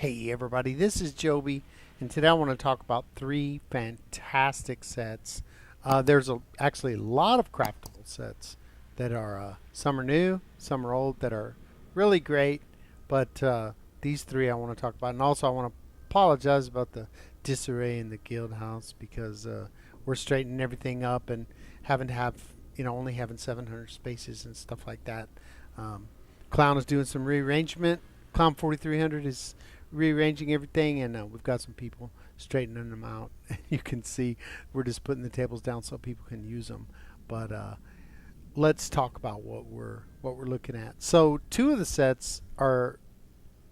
Hey everybody, this is Joby, and today I want to talk about three fantastic sets. Actually a lot of craftable sets that are some are new, some are old that are really great, but these three I want to talk about, and also I want to apologize about the disarray in the guild house because we're straightening everything up and having to have only having 700 spaces and stuff like that. Um, Clown is doing some rearrangement. Clown 4300 is rearranging everything, and we've got some people straightening them out. You can see we're just putting the tables down so people can use them. But let's talk about what we're looking at. So two of the sets are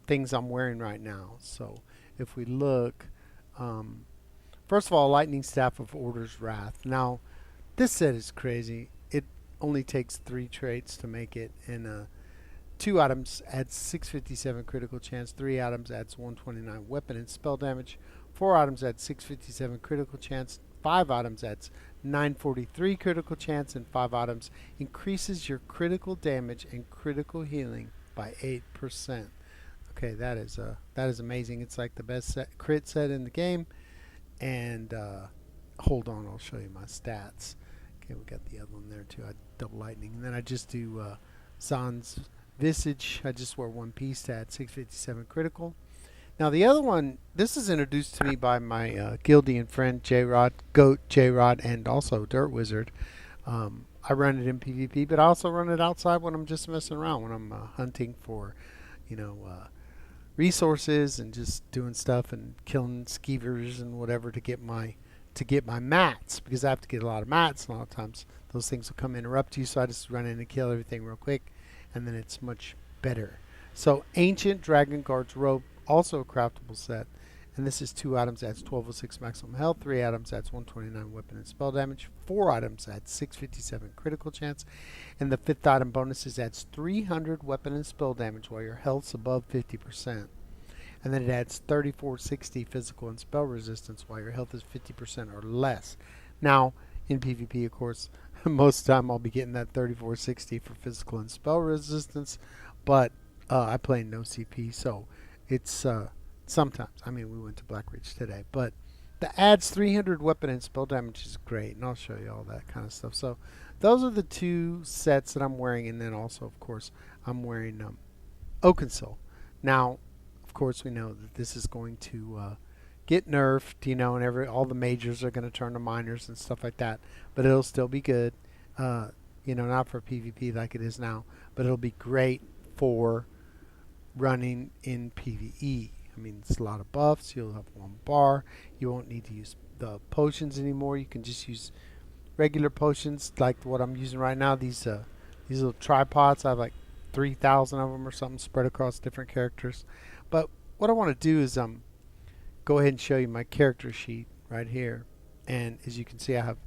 things I'm wearing right now. So if we look, um, first of all, Lightning Staff of Order's Wrath. Now this set is crazy. It only takes 3 traits to make it, and 2 items adds 657 critical chance, 3 items adds 129 weapon and spell damage, 4 items adds 657 critical chance, 5 items adds 943 critical chance, and 5 items increases your critical damage and critical healing by 8%. Okay, that is amazing. It's like the best crit set in the game. And hold on, I'll show you my stats. Okay, we got the other one there too. I double lightning, and then I just do Zan's Visage. I just wear 1 piece to add 657 critical. Now the other one, this is introduced to me by my Guildian friend J-Rod, Goat J-Rod, and also Dirt Wizard. I run it in PvP, but I also run it outside when I'm just messing around, when I'm hunting for, you know, resources and just doing stuff and killing skeevers and whatever to get my mats, because I have to get a lot of mats, and a lot of times those things will come interrupt you, so I just run in and kill everything real quick, and then it's much better. So Ancient Dragon Guard's Robe, also a craftable set, and this is 2 items, adds 1206 maximum health, 3 items, adds 129 weapon and spell damage, 4 items, adds 657 critical chance, and the 5th item bonuses adds 300 weapon and spell damage while your health's above 50%. And then it adds 3460 physical and spell resistance while your health is 50% or less. Now, in PvP, of course, most of the time I'll be getting that 3460 for physical and spell resistance, but I play no CP, so it's sometimes. I mean, we went to Black Ridge today, but the adds 300 weapon and spell damage is great, and I'll show you all that kind of stuff. So those are the 2 sets that I'm wearing, and then also, of course, I'm wearing Oakensoul. Now, of course, we know that this is going to get nerfed, and all the majors are going to turn to minors and stuff like that. But it'll still be good, not for PvP like it is now, but it'll be great for running in PvE. I mean, it's a lot of buffs. You'll have 1 bar. You won't need to use the potions anymore. You can just use regular potions like what I'm using right now. These little tripods. I have like 3,000 of them or something spread across different characters. But what I want to do is go ahead and show you my character sheet right here. And as you can see, I have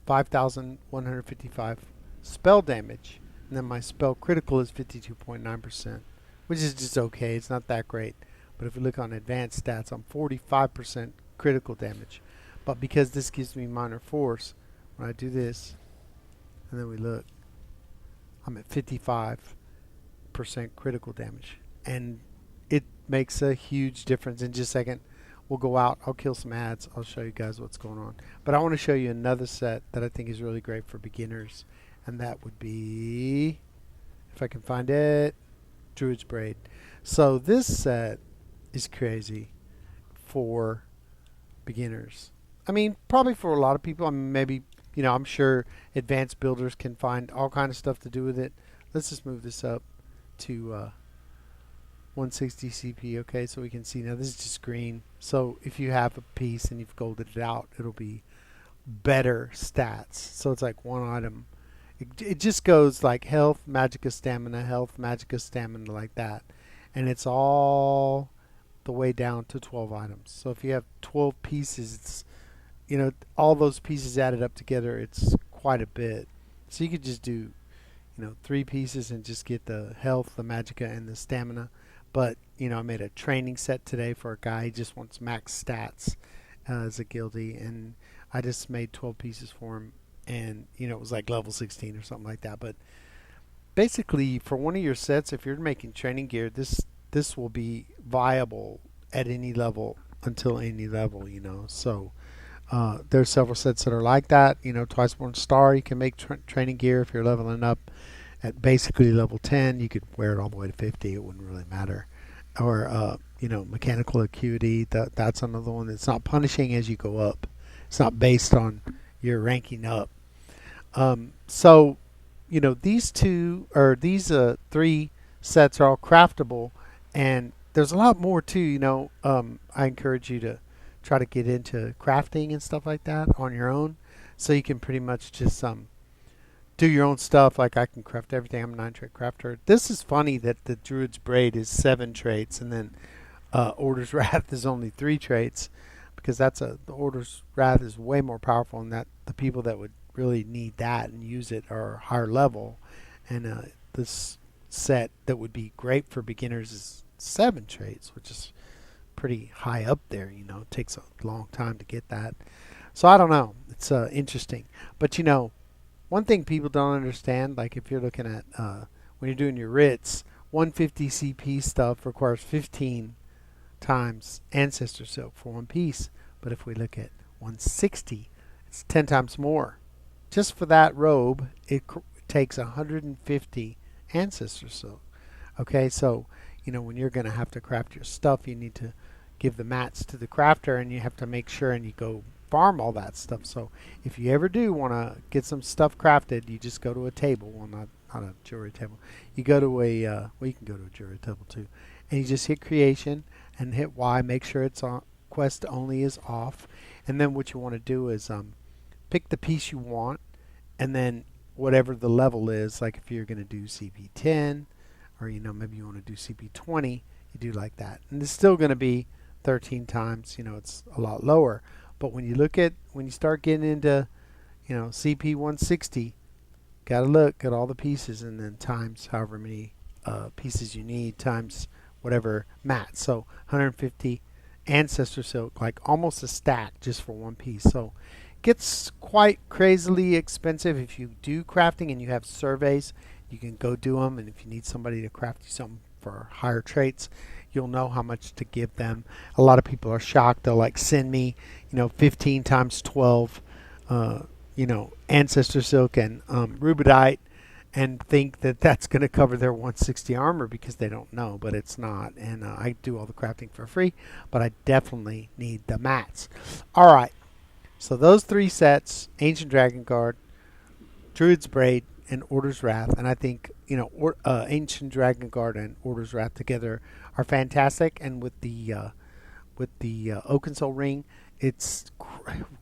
5,155 spell damage. And then my spell critical is 52.9%, which is just okay. It's not that great. But if we look on advanced stats, I'm 45% critical damage. But because this gives me minor force, when I do this, and then we look, I'm at 55% critical damage. And it makes a huge difference. In just a second, we'll go out. I'll kill some ads. I'll show you guys what's going on. But I want to show you another set that I think is really great for beginners. And that would be, if I can find it, Druid's Braid. So this set is crazy for beginners. I mean, probably for a lot of people. I mean, maybe, I'm sure advanced builders can find all kind of stuff to do with it. Let's just move this up to 160 CP. Okay, so we can see now this is just green. So if you have a piece and you've golded it out, it'll be better stats. So it's like 1 item. It just goes like health, magicka, stamina, health, magicka, stamina, like that. And it's all the way down to 12 items. So if you have 12 pieces, it's, all those pieces added up together, it's quite a bit. So you could just do, 3 pieces and just get the health, the magicka, and the stamina. But, I made a training set today for a guy who just wants max stats as a guildie, and I just made 12 pieces for him, and, it was like level 16 or something like that. But basically, for one of your sets, if you're making training gear, this this will be viable at any level until any level, you know. So there's several sets that are like that. You know, Twice Born Star, you can make training gear if you're leveling up at basically level 10. You could wear it all the way to 50. It wouldn't really matter. Or, you know, Mechanical Acuity, that's another one that's not punishing as you go up. It's not based on your ranking up. So, you know, these three sets are all craftable, and there's a lot more too. You know, I encourage you to try to get into crafting and stuff like that on your own, so you can pretty much just do your own stuff. Like I can craft everything. I'm a 9-trait crafter. This is funny that the Druid's Braid is 7 traits, and then Order's Wrath is only 3 traits, because the Order's Wrath is way more powerful, and that the people that would really need that and use it are higher level, and this set that would be great for beginners is 7 traits, which is pretty high up there. You know, it takes a long time to get that. So I don't know. It's interesting, but you know, one thing people don't understand, like if you're looking at when you're doing your writs, 150 CP stuff requires 15 times Ancestor Silk for one piece, but if we look at 160, it's 10 times more. Just for that robe, it takes 150 Ancestor Silk. Okay, so you know when you're going to have to craft your stuff, you need to give the mats to the crafter, and you have to make sure and you go farm all that stuff. So if you ever do want to get some stuff crafted, you just go to a table. Well, not a jewelry table. You go to a well, you can go to a jewelry table too, and you just hit creation and hit Y. Make sure it's on quest only is off, and then what you want to do is pick the piece you want, and then whatever the level is, like if you're going to do CP10, or you know maybe you want to do CP20, you do like that, and it's still going to be 13 times. You know, it's a lot lower. But when you start getting into, you know, CP 160, gotta look at all the pieces, and then times however many pieces you need times whatever mat. So 150 Ancestor Silk, like almost a stack just for one piece. So it gets quite crazily expensive. If you do crafting and you have surveys, you can go do them. And if you need somebody to craft you something for higher traits, you'll know how much to give them. A lot of people are shocked. They'll like send me, you know, 15 times 12, you know, Ancestor Silk and Rubidite, and think that that's going to cover their 160 armor, because they don't know, but it's not. And I do all the crafting for free, but I definitely need the mats. All right, so those 3 sets, Ancient Dragon Guard, Druid's Braid, and Order's Wrath, and I think, you know, Ancient Dragon Guard and Order's Wrath together are fantastic. And with the Oakensoul Ring, it's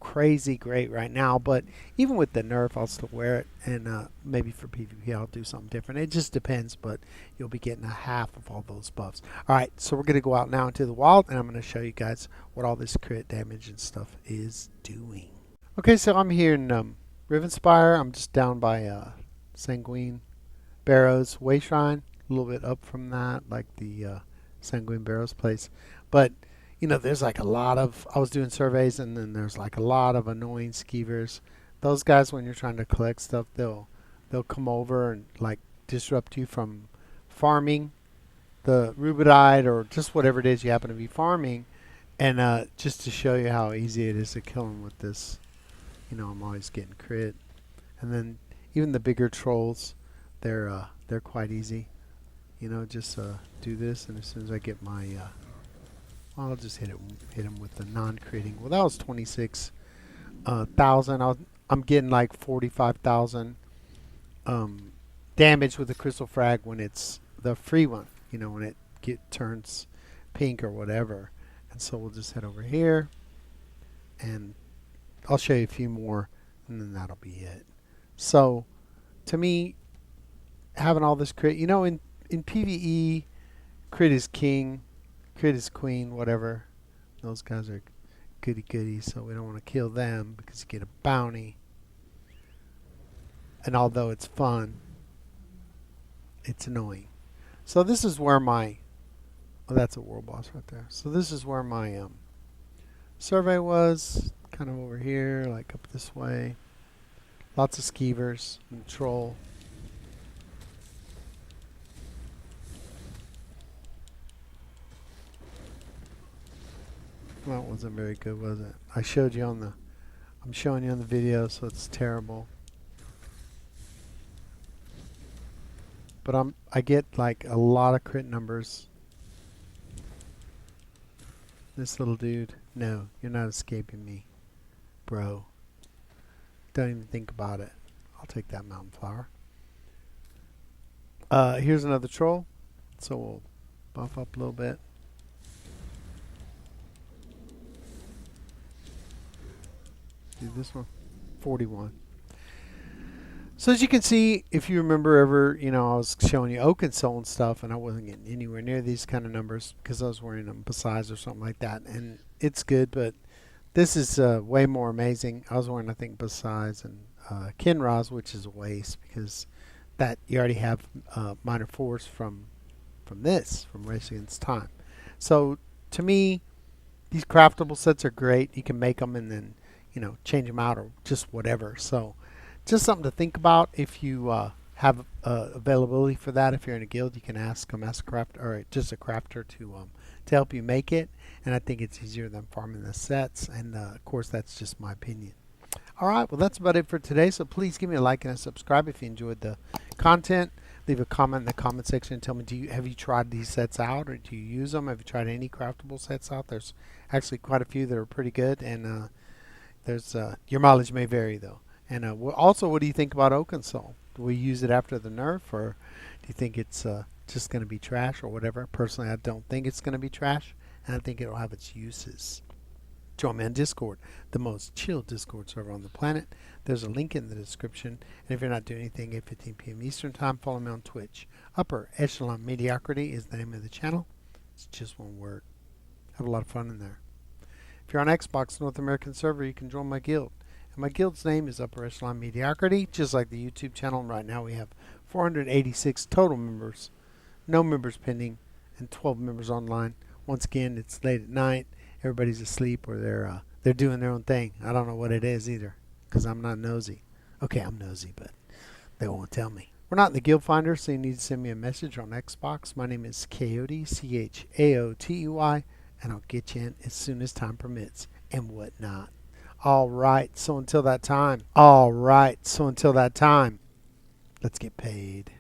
crazy great right now. But even with the nerf, I'll still wear it, and maybe for PvP I'll do something different. It just depends, but you'll be getting a half of all those buffs. All right, so we're going to go out now into the wild, and I'm going to show you guys what all this crit damage and stuff is doing. Okay, so I'm here in Rivenspire. I'm just down by Sanguine Barrows Way Shrine, a little bit up from that, like the Sanguine Barrows place. But you know, there's like a lot of, I was doing surveys, and then there's like a lot of annoying skeevers. Those guys, when you're trying to collect stuff, they'll come over and like disrupt you from farming the Rubidite or just whatever it is you happen to be farming. And just to show you how easy it is to kill them with this, you know, I'm always getting crit. And then even the bigger trolls, they're quite easy. You know, just do this, and as soon as I get my I'll just hit him with the non-critting. Well, that was 26,000. I'm getting like 45,000 damage with the Crystal Frag when it's the free one. You know, when it turns pink or whatever. And so we'll just head over here, and I'll show you a few more, and then that'll be it. So, to me, having all this crit, you know, in PvE, crit is king. Crit is queen, whatever. Those guys are goody goodies, so we don't want to kill them because you get a bounty. And although it's fun, it's annoying. So this is where my, oh, that's a world boss right there. So this is where my survey was, kind of over here, like up this way. Lots of skeevers and troll. That wasn't very good, was it? I showed you on the, I'm showing you on the video, so it's terrible. But I get like a lot of crit numbers. This little dude, no, you're not escaping me, bro. Don't even think about it. I'll take that mountain flower. Here's another troll, so we'll buff up a little bit. Do this one, 41. So as you can see, if you remember ever, I was showing you Oakensoul and stuff, and I wasn't getting anywhere near these kind of numbers because I was wearing them besides or something like that. And it's good, but this is way more amazing. I was wearing, I think, besides and Kinroz, which is a waste because that you already have minor force from this, from Race Against Time. So to me, these craftable sets are great. You can make them and then, change them out or just whatever. So just something to think about if you have availability for that. If you're in a guild, you can ask a master crafter or just a crafter to help you make it. And I think it's easier than farming the sets. And of course, that's just my opinion. All right, well, that's about it for today. So please give me a like and a subscribe if you enjoyed the content. Leave a comment in the comment section and tell me, have you tried these sets out, or do you use them? Have you tried any craftable sets out? There's actually quite a few that are pretty good, and there's your mileage may vary though. And also, what do you think about Oakensoul? Do we use it after the nerf, or do you think it's just going to be trash or whatever? Personally, I don't think it's going to be trash, and I think it'll have its uses. Join me on Discord, the most chill Discord server on the planet. There's a link in the description. And if you're not doing anything at 15 p.m. Eastern Time, follow me on Twitch. Upper Echelon Mediocrity is the name of the channel. It's just one word. Have a lot of fun in there. If you're on Xbox North American server, you can join my guild. And my guild's name is Upper Echelon Mediocrity, just like the YouTube channel. And right now we have 486 total members, no members pending, and 12 members online. Once again, it's late at night. Everybody's asleep, or they're doing their own thing. I don't know what it is either, because I'm not nosy. Okay, I'm nosy, but they won't tell me. We're not in the guild finder, so you need to send me a message on Xbox. My name is Coyote, Chaotey, and I'll get you in as soon as time permits and whatnot. All right, so until that time, let's get paid.